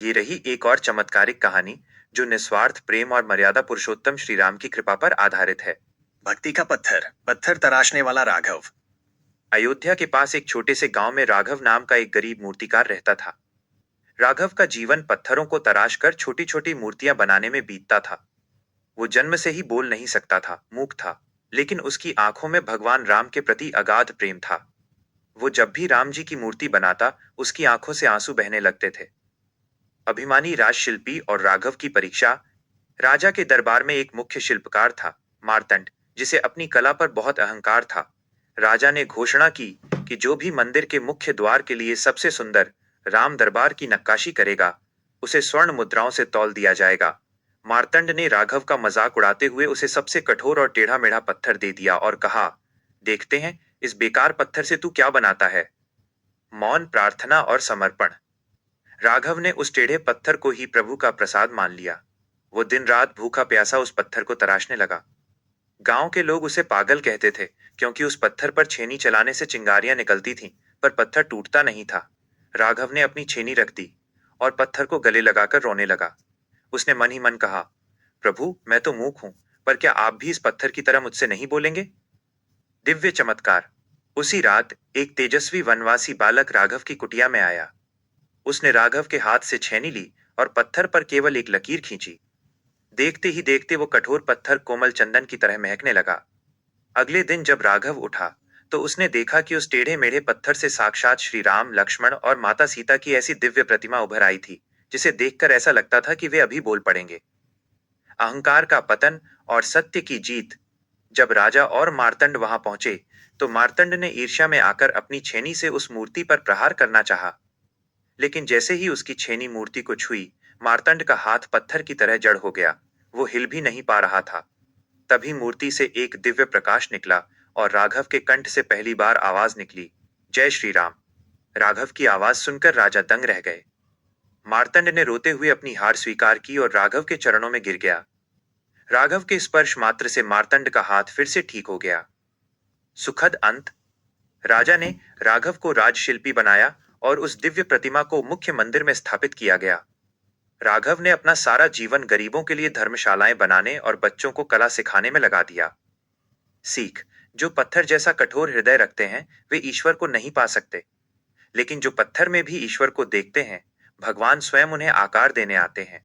ये रही एक और चमत्कारिक कहानी जो निस्वार्थ प्रेम और मर्यादा पुरुषोत्तम श्री राम की कृपा पर आधारित है। भक्ति का पत्थर पत्थर तराशने वाला राघव। अयोध्या के पास एक छोटे से गांव में राघव नाम का एक गरीब मूर्तिकार रहता था। राघव का जीवन पत्थरों को तराश कर छोटी छोटी मूर्तियां बनाने में बीतता था। वो जन्म से ही बोल नहीं सकता था, मूक था, लेकिन उसकी आंखों में भगवान राम के प्रति अगाध प्रेम था। वो जब भी राम जी की मूर्ति बनाता, उसकी आंखों से आंसू बहने लगते थे। अभिमानी राजशिल्पी और राघव की परीक्षा। राजा के दरबार में एक मुख्य शिल्पकार था, मार्तंड, जिसे अपनी कला पर बहुत अहंकार था। राजा ने घोषणा की कि जो भी मंदिर के मुख्य द्वार के लिए सबसे सुंदर राम दरबार की नक्काशी करेगा, उसे स्वर्ण मुद्राओं से तौल दिया जाएगा। मार्तंड ने राघव का मजाक उड़ाते हुए उसे सबसे कठोर और टेढ़ा मेढ़ा पत्थर दे दिया और कहा, देखते हैं इस बेकार पत्थर से तू क्या बनाता है। मौन, प्रार्थना और समर्पण। राघव ने उस टेढ़े पत्थर को ही प्रभु का प्रसाद मान लिया। वो दिन रात भूखा प्यासा उस पत्थर को तराशने लगा। गांव के लोग उसे पागल कहते थे, क्योंकि उस पत्थर पर छेनी चलाने से चिंगारियां निकलती थीं, पर पत्थर टूटता नहीं था। राघव ने अपनी छेनी रख दी और पत्थर को गले लगाकर रोने लगा। उसने मन ही मन कहा, प्रभु मैं तो मूक हूं, पर क्या आप भी इस पत्थर की तरह मुझसे नहीं बोलेंगे। दिव्य चमत्कार। उसी रात एक तेजस्वी वनवासी बालक राघव की कुटिया में आया। उसने राघव के हाथ से छेनी ली और पत्थर पर केवल एक लकीर खींची। देखते ही देखते वो कठोर पत्थर कोमल चंदन की तरह महकने लगा। अगले दिन जब राघव उठा, तो उसने देखा कि उस टेढ़े मेढ़े पत्थर से साक्षात श्री राम, लक्ष्मण और माता सीता की ऐसी दिव्य प्रतिमा उभर आई थी, जिसे देखकर ऐसा लगता था कि वे अभी बोल पड़ेंगे। अहंकार का पतन और सत्य की जीत। जब राजा और मार्तंड वहां पहुंचे, तो मार्तंड ने ईर्ष्या में आकर अपनी छेनी से उस मूर्ति पर प्रहार करना चाहा। लेकिन जैसे ही उसकी छेनी मूर्ति को छुई, मार्तंड का हाथ पत्थर की तरह जड़ हो गया। वो हिल भी नहीं पा रहा था। तभी मूर्ति से एक दिव्य प्रकाश निकला और राघव के कंठ से पहली बार आवाज निकली, जय श्री राम। राघव की आवाज सुनकर राजा दंग रह गए। मार्तंड ने रोते हुए अपनी हार स्वीकार की और राघव के चरणों में गिर गया। राघव के स्पर्श मात्र से मार्तंड का हाथ फिर से ठीक हो गया। सुखद अंत। राजा ने राघव को राजशिल्पी बनाया और उस दिव्य प्रतिमा को मुख्य मंदिर में स्थापित किया गया। राघव ने अपना सारा जीवन गरीबों के लिए धर्मशालाएं बनाने और बच्चों को कला सिखाने में लगा दिया। सीख। जो पत्थर जैसा कठोर हृदय रखते हैं, वे ईश्वर को नहीं पा सकते, लेकिन जो पत्थर में भी ईश्वर को देखते हैं, भगवान स्वयं उन्हें आकार देने आते हैं।